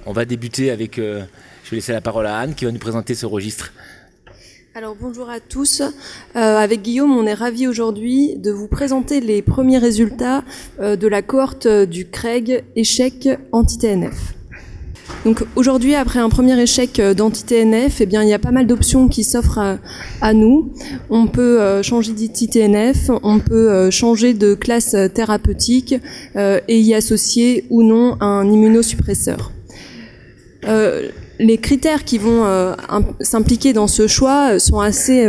On va débuter avec, je vais laisser la parole à Anne qui va nous présenter ce registre. Alors bonjour à tous, avec Guillaume on est ravis aujourd'hui de vous présenter les premiers résultats de la cohorte du CREG échec anti-TNF. Donc aujourd'hui, après un premier échec d'anti-TNF, eh bien, il y a pas mal d'options qui s'offrent à nous. On peut changer d'anti-TNF, on peut changer de classe thérapeutique et y associer ou non un immunosuppresseur. Les critères qui vont s'impliquer dans ce choix sont assez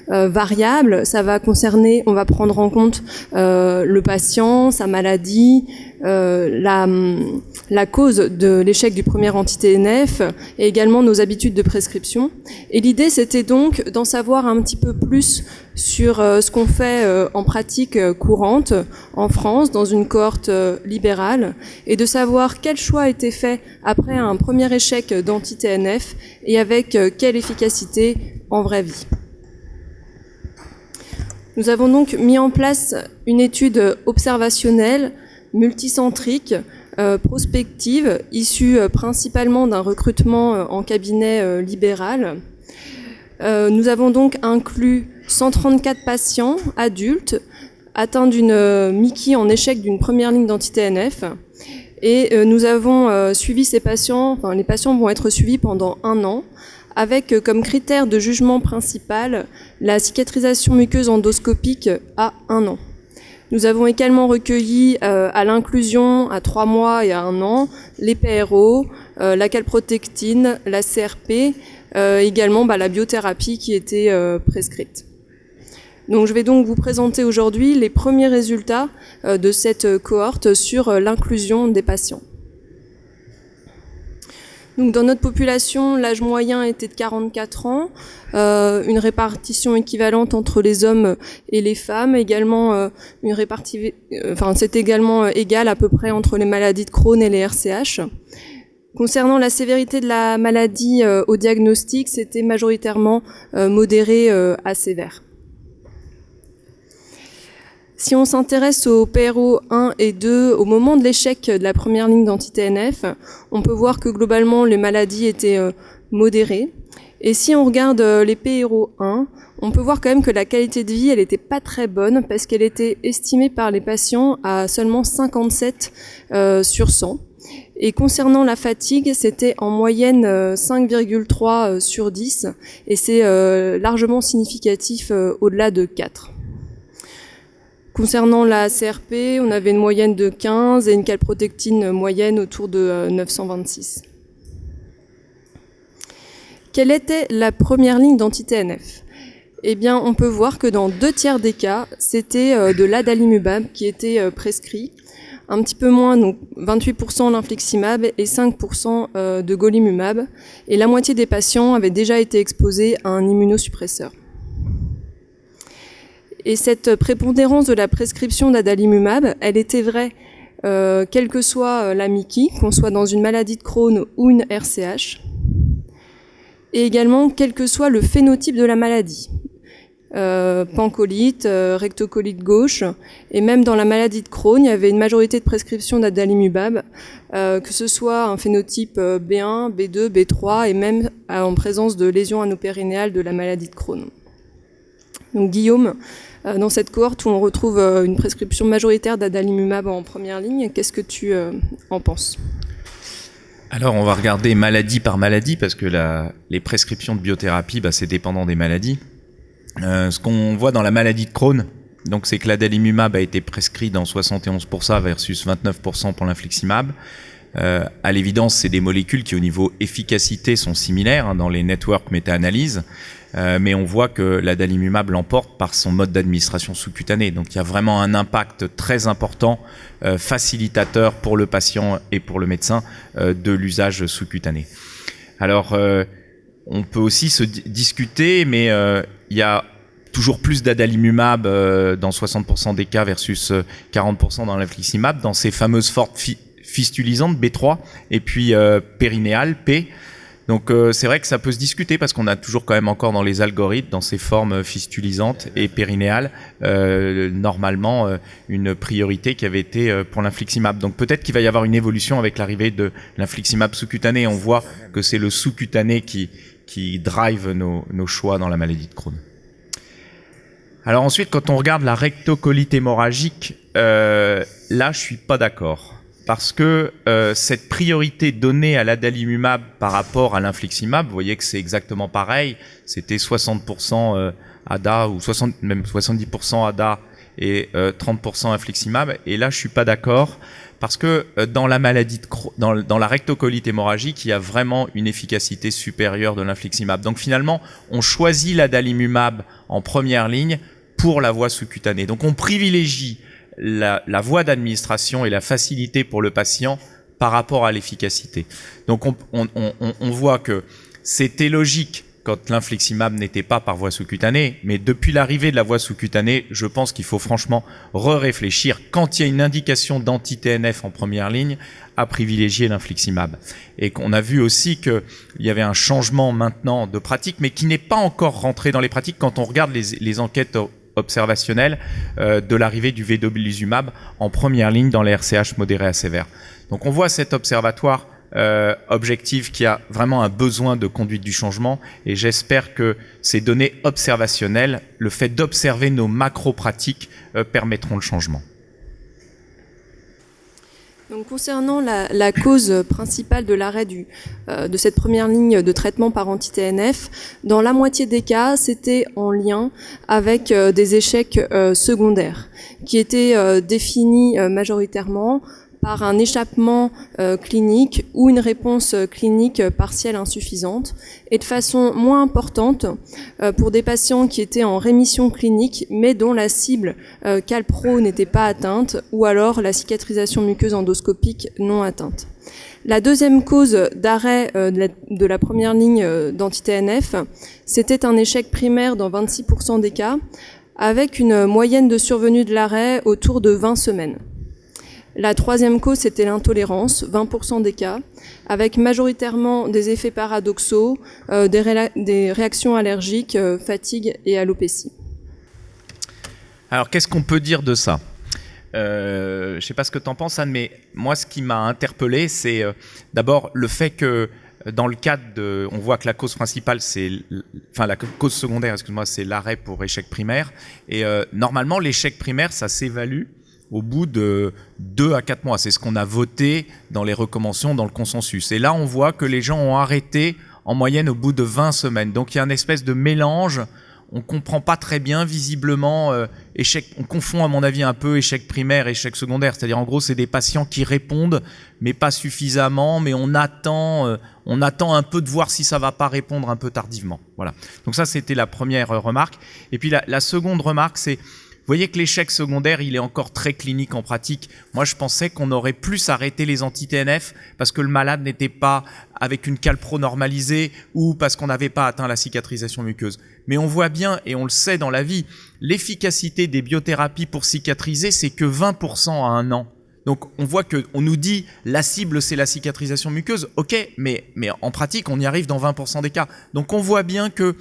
variables. Ça va concerner, on va prendre en compte le patient, sa maladie, la cause de l'échec du premier anti-TNF et également nos habitudes de prescription. Et l'idée, c'était donc d'en savoir un petit peu plus sur ce qu'on fait en pratique courante en France, dans une cohorte libérale, et de savoir quel choix a été fait après un premier échec d'anti-TNF et avec quelle efficacité en vraie vie. Nous avons donc mis en place une étude observationnelle, multicentrique, prospective, issue principalement d'un recrutement en cabinet libéral. Nous avons donc inclus 134 patients adultes atteints d'une MICI en échec d'une première ligne d'anti-TNF. Et nous avons suivi ces patients, les patients vont être suivis pendant 1 an, avec comme critère de jugement principal la cicatrisation muqueuse endoscopique à 1 an. Nous avons également recueilli à l'inclusion à 3 mois et à 1 an les PRO, la calprotectine, la CRP, également la biothérapie qui était prescrite. Donc je vais donc vous présenter aujourd'hui les premiers résultats de cette cohorte sur l'inclusion des patients. Donc dans notre population, l'âge moyen était de 44 ans, une répartition équivalente entre les hommes et les femmes, également c'est également égal à peu près entre les maladies de Crohn et les RCH. Concernant la sévérité de la maladie au diagnostic, c'était majoritairement modéré à sévère. Si on s'intéresse aux PRO 1 et 2 au moment de l'échec de la première ligne d'anti-TNF, on peut voir que globalement les maladies étaient modérées. Et si on regarde les PRO 1, on peut voir quand même que la qualité de vie, elle n'était pas très bonne parce qu'elle était estimée par les patients à seulement 57 sur 100. Et concernant la fatigue, c'était en moyenne 5,3 sur 10 et c'est largement significatif au-delà de 4. Concernant la CRP, on avait une moyenne de 15 et une calprotectine moyenne autour de 926. Quelle était la première ligne d'anti-TNF ? Eh bien, on peut voir que dans 2 tiers des cas, c'était de l'adalimumab qui était prescrit. Un petit peu moins, donc 28% l'infliximab et 5% de golimumab. Et la moitié des patients avaient déjà été exposés à un immunosuppresseur. Et cette prépondérance de la prescription d'adalimumab, elle était vraie quelle que soit la MICI, qu'on soit dans une maladie de Crohn ou une RCH, et également quel que soit le phénotype de la maladie. Pancolite, rectocolite gauche, et même dans la maladie de Crohn, il y avait une majorité de prescription d'adalimumab, que ce soit un phénotype B1, B2, B3, et même en présence de lésions anopérinéales de la maladie de Crohn. Donc Guillaume, dans cette cohorte où on retrouve une prescription majoritaire d'adalimumab en première ligne, qu'est-ce que tu en penses ? Alors on va regarder maladie par maladie parce que les prescriptions de biothérapie, c'est dépendant des maladies. Ce qu'on voit dans la maladie de Crohn, donc c'est que l'adalimumab a été prescrit dans 71% versus 29% pour l'infliximab. À l'évidence, c'est des molécules qui au niveau efficacité sont similaires dans les networks méta-analyses. Mais on voit que l'adalimumab l'emporte par son mode d'administration sous-cutané. Donc il y a vraiment un impact très important, facilitateur pour le patient et pour le médecin de l'usage sous-cutané. Alors on peut aussi se discuter, mais il y a toujours plus d'adalimumab dans 60% des cas versus 40% dans l'infliximab, dans ces fameuses fortes fistulisantes B3 et puis périnéales P. Donc c'est vrai que ça peut se discuter parce qu'on a toujours quand même encore dans les algorithmes, dans ces formes fistulisantes et périnéales, normalement une priorité qui avait été pour l'infliximab. Donc peut-être qu'il va y avoir une évolution avec l'arrivée de l'infliximab sous-cutané. On voit que c'est le sous-cutané qui drive nos choix dans la maladie de Crohn. Alors ensuite, quand on regarde la rectocolite hémorragique, là je suis pas d'accord. Parce que cette priorité donnée à l'adalimumab par rapport à l'infliximab, vous voyez que c'est exactement pareil, c'était 60% ADA ou même 70% ADA et 30% infliximab. Et là, je suis pas d'accord parce que dans la maladie dans la rectocolite hémorragique, il y a vraiment une efficacité supérieure de l'infliximab. Donc finalement, on choisit l'adalimumab en première ligne pour la voie sous-cutanée. Donc on privilégie la voie d'administration et la facilité pour le patient par rapport à l'efficacité. Donc on voit que c'était logique quand l'infliximab n'était pas par voie sous-cutanée, mais depuis l'arrivée de la voie sous-cutanée, je pense qu'il faut franchement réfléchir quand il y a une indication d'anti-TNF en première ligne à privilégier l'infliximab. Et qu'on a vu aussi qu'il y avait un changement maintenant de pratique, mais qui n'est pas encore rentré dans les pratiques quand on regarde les enquêtes observationnelle de l'arrivée du vedolizumab en première ligne dans les RCH modérés à sévères. Donc on voit cet observatoire objectif qui a vraiment un besoin de conduite du changement et j'espère que ces données observationnelles, le fait d'observer nos macro-pratiques permettront le changement. Donc, concernant la cause principale de l'arrêt de cette première ligne de traitement par anti-TNF, dans la moitié des cas, c'était en lien avec des échecs secondaires qui étaient définis majoritairement par un échappement clinique ou une réponse clinique partielle insuffisante, et de façon moins importante pour des patients qui étaient en rémission clinique mais dont la cible calpro n'était pas atteinte, ou alors la cicatrisation muqueuse endoscopique non atteinte. La deuxième cause d'arrêt de la première ligne d'anti-TNF, c'était un échec primaire dans 26% des cas, avec une moyenne de survenue de l'arrêt autour de 20 semaines. La troisième cause, c'était l'intolérance, 20% des cas, avec majoritairement des effets paradoxaux, des réactions allergiques, fatigue et alopécie. Alors, qu'est-ce qu'on peut dire de ça ? Je ne sais pas ce que tu en penses, Anne, mais moi, ce qui m'a interpellé, c'est d'abord le fait que dans le cadre de... On voit que la cause principale, la cause secondaire, excuse-moi, c'est l'arrêt pour échec primaire. Et normalement, l'échec primaire, ça s'évalue au bout de 2 à 4 mois. C'est ce qu'on a voté dans les recommandations, dans le consensus. Et là, on voit que les gens ont arrêté en moyenne au bout de 20 semaines. Donc, il y a une espèce de mélange. On comprend pas très bien, visiblement, échec. On confond, à mon avis, un peu échec primaire et échec secondaire. C'est-à-dire, en gros, c'est des patients qui répondent, mais pas suffisamment, mais on attend un peu de voir si ça va pas répondre un peu tardivement. Voilà. Donc ça, c'était la première remarque. Et puis, la seconde remarque, c'est... Vous voyez que l'échec secondaire, il est encore très clinique en pratique. Moi, je pensais qu'on aurait plus arrêté les anti-TNF parce que le malade n'était pas avec une calpro normalisée ou parce qu'on n'avait pas atteint la cicatrisation muqueuse. Mais on voit bien, et on le sait dans la vie, l'efficacité des biothérapies pour cicatriser, c'est que 20% à 1 an. Donc, on voit qu'on nous dit la cible, c'est la cicatrisation muqueuse. Ok, mais en pratique, on y arrive dans 20% des cas. Donc, on voit bien que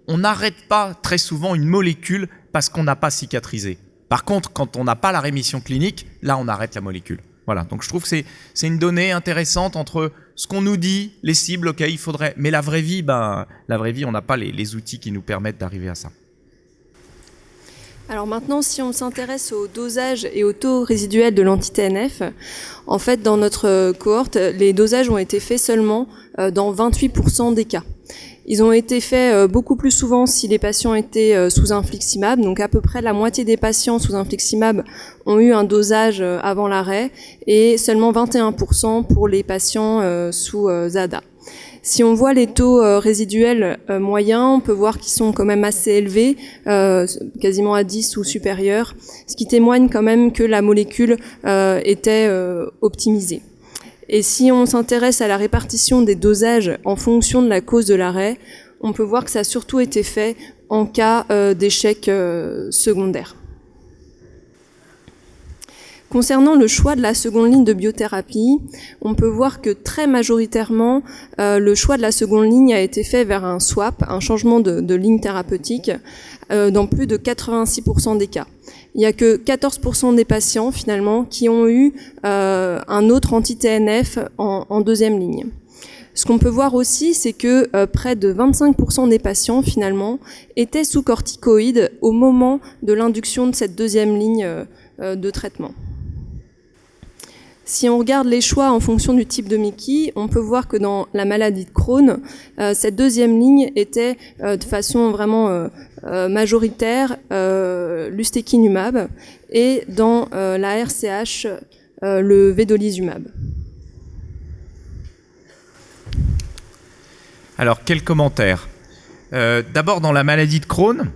on n'arrête pas très souvent une molécule parce qu'on n'a pas cicatrisé. Par contre, quand on n'a pas la rémission clinique, là, on arrête la molécule. Voilà. Donc, je trouve que c'est une donnée intéressante entre ce qu'on nous dit, les cibles, ok, il faudrait... Mais la vraie vie, on n'a pas les outils qui nous permettent d'arriver à ça. Alors maintenant, si on s'intéresse au dosage et au taux résiduel de l'anti-TNF, en fait, dans notre cohorte, les dosages ont été faits seulement dans 28% des cas. Ils ont été faits beaucoup plus souvent si les patients étaient sous infliximab, donc à peu près la moitié des patients sous infliximab ont eu un dosage avant l'arrêt, et seulement 21% pour les patients sous ZADA. Si on voit les taux résiduels moyens, on peut voir qu'ils sont quand même assez élevés, quasiment à 10 ou supérieurs, ce qui témoigne quand même que la molécule était optimisée. Et si on s'intéresse à la répartition des dosages en fonction de la cause de l'arrêt, on peut voir que ça a surtout été fait en cas d'échec secondaire. Concernant le choix de la seconde ligne de biothérapie, on peut voir que très majoritairement, le choix de la seconde ligne a été fait vers un swap, un changement de ligne thérapeutique, dans plus de 86% des cas. Il n'y a que 14% des patients, finalement, qui ont eu un autre anti-TNF en deuxième ligne. Ce qu'on peut voir aussi, c'est que près de 25% des patients, finalement, étaient sous corticoïdes au moment de l'induction de cette deuxième ligne de traitement. Si on regarde les choix en fonction du type de Mickey, on peut voir que dans la maladie de Crohn, cette deuxième ligne était de façon vraiment majoritaire l'ustekinumab, et dans la RCH, le vedolizumab. Alors, quel commentaire ? D'abord, dans la maladie de Crohn,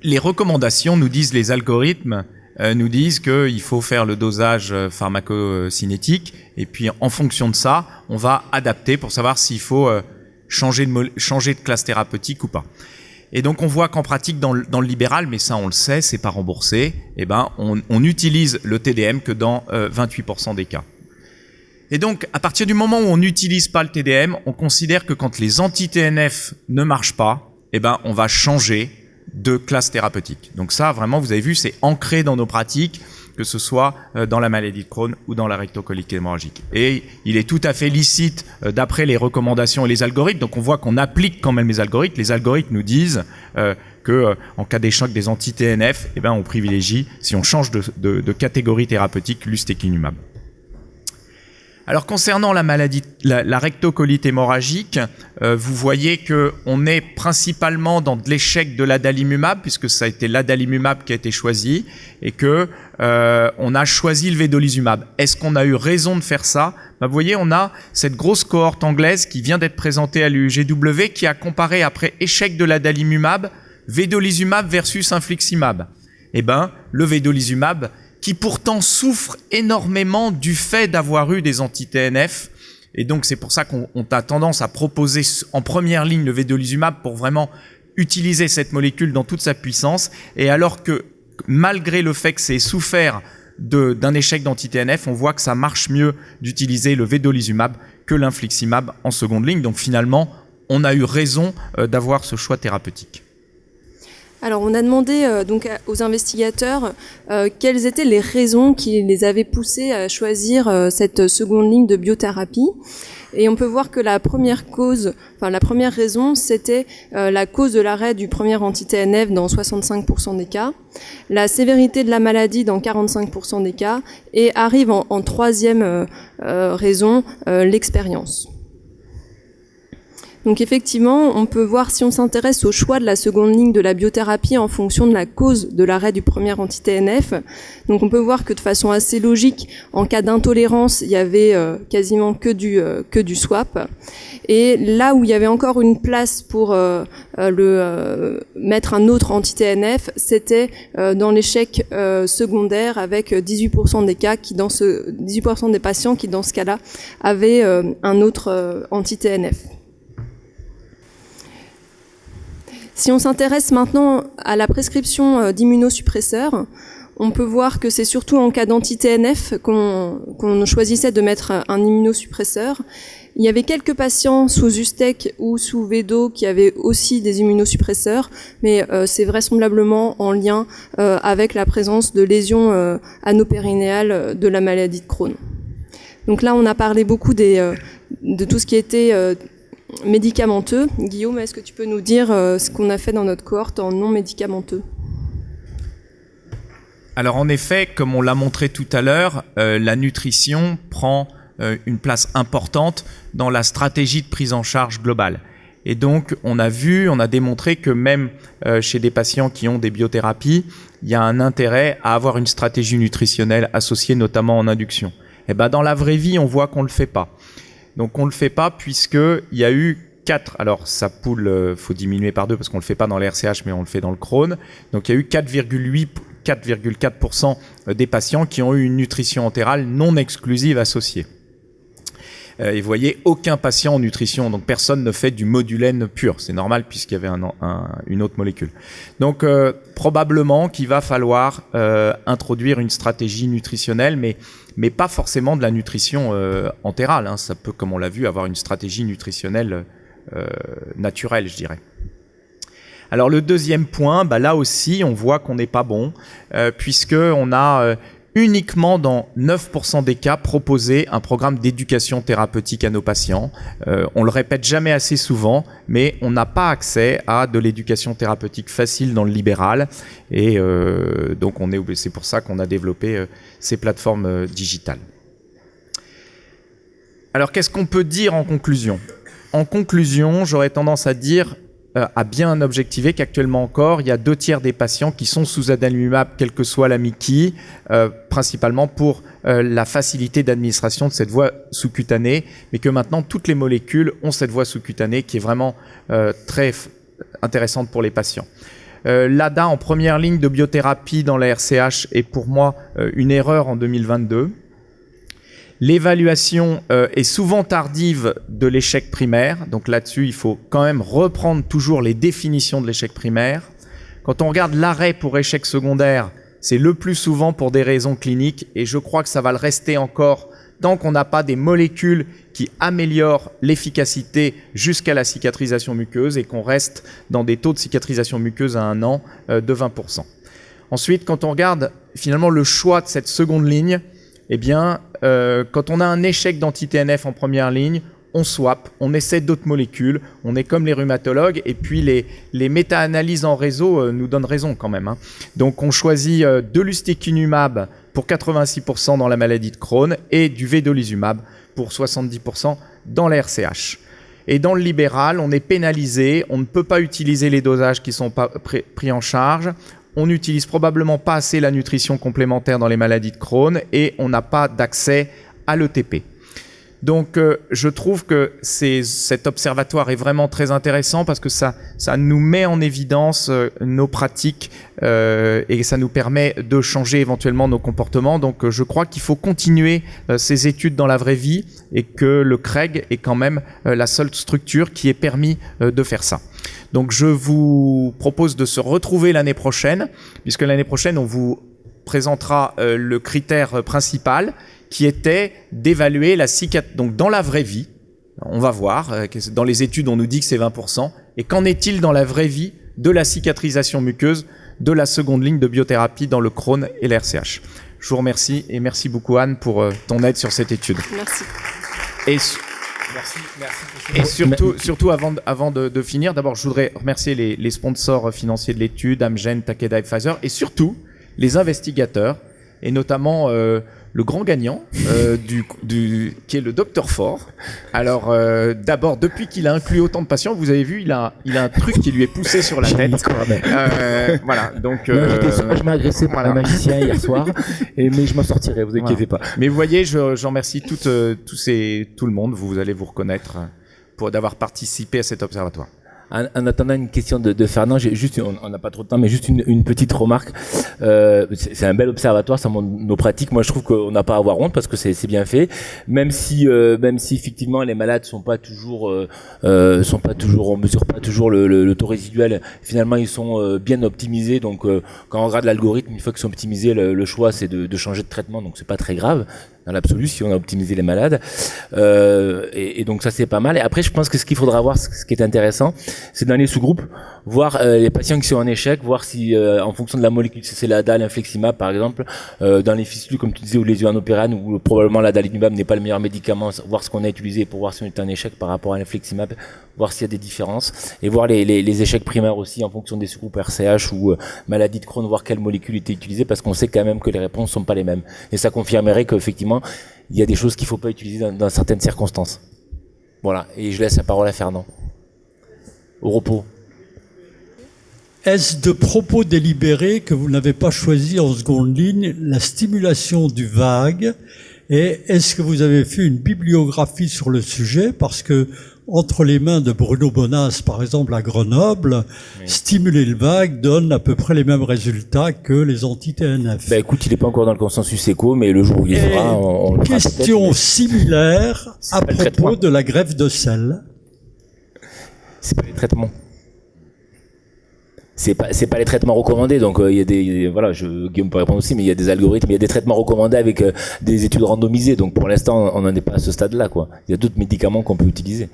les recommandations nous disent, les algorithmes nous disent qu'il faut faire le dosage pharmacocinétique, et puis en fonction de ça, on va adapter pour savoir s'il faut changer de classe thérapeutique ou pas. Et donc on voit qu'en pratique dans le libéral, mais ça on le sait, c'est pas remboursé, eh ben on utilise le TDM que dans 28% des cas. Et donc à partir du moment où on n'utilise pas le TDM, on considère que quand les anti-TNF ne marchent pas, eh ben on va changer de classe thérapeutique. Donc ça, vraiment, vous avez vu, c'est ancré dans nos pratiques, que ce soit dans la maladie de Crohn ou dans la rectocolite hémorragique. Et il est tout à fait licite, d'après les recommandations et les algorithmes, donc on voit qu'on applique quand même les algorithmes. Les algorithmes nous disent que en cas d'échec des anti-TNF, eh ben, on privilégie, si on change de catégorie thérapeutique, l'ustekinumab. Alors concernant la maladie, la rectocolite hémorragique, vous voyez que on est principalement dans de l'échec de l'adalimumab, puisque ça a été l'adalimumab qui a été choisi, et que on a choisi le vedolizumab. Est-ce qu'on a eu raison de faire ça ? Vous voyez, on a cette grosse cohorte anglaise qui vient d'être présentée à l'UGW, qui a comparé après échec de l'adalimumab, vedolizumab versus infliximab. Eh ben, le vedolizumab, qui pourtant souffre énormément du fait d'avoir eu des anti-TNF. Et donc, c'est pour ça qu'on a tendance à proposer en première ligne le vedolizumab pour vraiment utiliser cette molécule dans toute sa puissance. Et alors que, malgré le fait que c'est souffert d'un échec d'anti-TNF, on voit que ça marche mieux d'utiliser le vedolizumab que l'infliximab en seconde ligne. Donc, finalement, on a eu raison d'avoir ce choix thérapeutique. Alors, on a demandé donc aux investigateurs quelles étaient les raisons qui les avaient poussés à choisir cette seconde ligne de biothérapie. Et on peut voir que la première raison, c'était la cause de l'arrêt du premier anti-TNF dans 65% des cas, la sévérité de la maladie dans 45% des cas, et arrive en troisième raison, l'expérience. Donc effectivement, on peut voir, si on s'intéresse au choix de la seconde ligne de la biothérapie en fonction de la cause de l'arrêt du premier anti-TNF, donc on peut voir que de façon assez logique, en cas d'intolérance, il y avait quasiment que du swap. Et là où il y avait encore une place pour mettre un autre anti-TNF, c'était dans l'échec secondaire, avec 18% des cas 18% des patients qui dans ce cas-là avaient un autre anti-TNF. Si on s'intéresse maintenant à la prescription d'immunosuppresseurs, on peut voir que c'est surtout en cas d'anti-TNF qu'on choisissait de mettre un immunosuppresseur. Il y avait quelques patients sous Ustec ou sous Vedo qui avaient aussi des immunosuppresseurs, mais c'est vraisemblablement en lien avec la présence de lésions anopérinéales de la maladie de Crohn. Donc là, on a parlé beaucoup de tout ce qui était médicamenteux. Guillaume, est-ce que tu peux nous dire ce qu'on a fait dans notre cohorte en non médicamenteux ? Alors en effet, comme on l'a montré tout à l'heure, la nutrition prend une place importante dans la stratégie de prise en charge globale. Et donc on a démontré que même chez des patients qui ont des biothérapies, il y a un intérêt à avoir une stratégie nutritionnelle associée notamment en induction. Et ben dans la vraie vie, on voit qu'on le fait pas. Donc on le fait pas puisqu'il y a eu 4, alors ça poule, faut diminuer par 2 parce qu'on le fait pas dans les RCH mais on le fait dans le Crohn. Donc il y a eu 4,4% des patients qui ont eu une nutrition entérale non exclusive associée. Et vous voyez, aucun patient en nutrition, donc personne ne fait du modulène pur. C'est normal puisqu'il y avait une autre molécule. Donc probablement qu'il va falloir introduire une stratégie nutritionnelle, mais pas forcément de la nutrition entérale. Hein. Ça peut, comme on l'a vu, avoir une stratégie nutritionnelle naturelle, je dirais. Alors le deuxième point, là aussi, on voit qu'on n'est pas bon, puisqu'on a uniquement dans 9% des cas proposé un programme d'éducation thérapeutique à nos patients. On le répète jamais assez souvent, mais on n'a pas accès à de l'éducation thérapeutique facile dans le libéral. Et donc c'est pour ça qu'on a développé ces plateformes digitales. Alors qu'est-ce qu'on peut dire en conclusion ? En conclusion, j'aurais tendance à dire, à bien objectiver qu'actuellement encore, il y a 2/3 des patients qui sont sous adalimumab, quelle que soit la MICI, principalement pour la facilité d'administration de cette voie sous-cutanée, mais que maintenant toutes les molécules ont cette voie sous-cutanée qui est vraiment très intéressante pour les patients. L'ADA en première ligne de biothérapie dans la RCH est pour moi une erreur en 2022. L'évaluation est souvent tardive de l'échec primaire. Donc là-dessus, il faut quand même reprendre toujours les définitions de l'échec primaire. Quand on regarde l'arrêt pour échec secondaire, c'est le plus souvent pour des raisons cliniques. Et je crois que ça va le rester encore tant qu'on n'a pas des molécules qui améliorent l'efficacité jusqu'à la cicatrisation muqueuse et qu'on reste dans des taux de cicatrisation muqueuse à 1 an de 20%. Ensuite, quand on regarde finalement le choix de cette seconde ligne, eh bien, quand on a un échec d'anti-TNF en première ligne, on swap, on essaie d'autres molécules, on est comme les rhumatologues, et puis les méta-analyses en réseau nous donnent raison quand même. Hein. Donc on choisit de l'ustekinumab pour 86% dans la maladie de Crohn et du vedolizumab pour 70% dans la RCH. Et dans le libéral, on est pénalisé, on ne peut pas utiliser les dosages qui ne sont pas pris en charge. On n'utilise probablement pas assez la nutrition complémentaire dans les maladies de Crohn et on n'a pas d'accès à l'ETP. Donc je trouve que cet observatoire est vraiment très intéressant parce que ça nous met en évidence nos pratiques et ça nous permet de changer éventuellement nos comportements. Donc je crois qu'il faut continuer ces études dans la vraie vie et que le CREG est quand même la seule structure qui ait permis de faire ça. Donc je vous propose de se retrouver l'année prochaine, puisque l'année prochaine on vous présentera le critère principal qui était d'évaluer la cicatrisation. Donc dans la vraie vie, on va voir, dans les études on nous dit que c'est 20%, et qu'en est-il dans la vraie vie de la cicatrisation muqueuse de la seconde ligne de biothérapie dans le Crohn et la RCH. Je vous remercie et merci beaucoup Anne pour ton aide sur cette étude. Merci. Et surtout avant de finir, d'abord je voudrais remercier les sponsors financiers de l'étude, Amgen, Takeda et Pfizer, et surtout les investigateurs, et notamment le grand gagnant qui est le Dr Ford. Alors d'abord, depuis qu'il a inclus autant de patients, vous avez vu, il a un truc qui lui est poussé sur la tête. Voilà, donc je m'ai agressé par un magicien hier soir, mais je m'en sortirai, vous inquiétez pas. Mais vous voyez, j'en remercie tout le monde. Vous allez vous reconnaître d'avoir participé à cet observatoire. En attendant une question de Fernand, on n'a pas trop de temps, mais juste une petite remarque. C'est un bel observatoire, ça montre nos pratiques. Moi, je trouve qu'on n'a pas à avoir honte parce que c'est bien fait. Même si effectivement les malades sont pas toujours, on mesure pas toujours le taux résiduel. Finalement, ils sont bien optimisés. Donc, quand on regarde l'algorithme, une fois qu'ils sont optimisés, le choix c'est de changer de traitement. Donc, c'est pas très grave dans l'absolu si on a optimisé les malades. Et donc ça c'est pas mal. Et après, je pense que ce qu'il faudra voir, ce qui est intéressant, c'est dans les sous-groupes, voir les patients qui sont en échec, voir si en fonction de la molécule, si c'est l'ADA, l'infliximab par exemple, dans les fistules comme tu disais ou les uranopérane où probablement l'adalimumab n'est pas le meilleur médicament, voir ce qu'on a utilisé pour voir si on est en échec par rapport à l'infliximab, voir s'il y a des différences et voir les échecs primaires aussi en fonction des sous-groupes RCH ou maladie de Crohn, voir quelle molécule était utilisée parce qu'on sait quand même que les réponses sont pas les mêmes. Et ça confirmerait qu'effectivement il y a des choses qu'il faut pas utiliser dans certaines circonstances. Voilà, et je laisse la parole à Fernand. Au repos. Est-ce de propos délibérés que vous n'avez pas choisi en seconde ligne la stimulation du vague Et est-ce que vous avez fait une bibliographie sur le sujet? Parce que entre les mains de Bruno Bonas, par exemple, à Grenoble, stimuler le vague donne à peu près les mêmes résultats que les anti-TNF. Bah écoute, il n'est pas encore dans le consensus éco, mais le jour où il sera, on le fera question peut-être. similaire à pas le traitement. propos de la greffe de sel. C'est pas les traitements. C'est pas les traitements recommandés, donc il y a des voilà, Guillaume peut répondre aussi, mais il y a des algorithmes, il y a des traitements recommandés avec des études randomisées, donc pour l'instant on n'en est pas à ce stade-là, quoi. Il y a d'autres médicaments qu'on peut utiliser.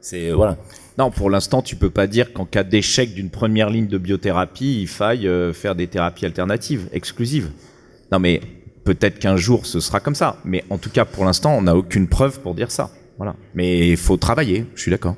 C'est voilà. Non, pour l'instant, tu peux pas dire qu'en cas d'échec d'une première ligne de biothérapie, il faille faire des thérapies alternatives, exclusives. Non, mais peut-être qu'un jour ce sera comme ça. Mais en tout cas, pour l'instant, on n'a aucune preuve pour dire ça. Voilà. Mais il faut travailler, je suis d'accord.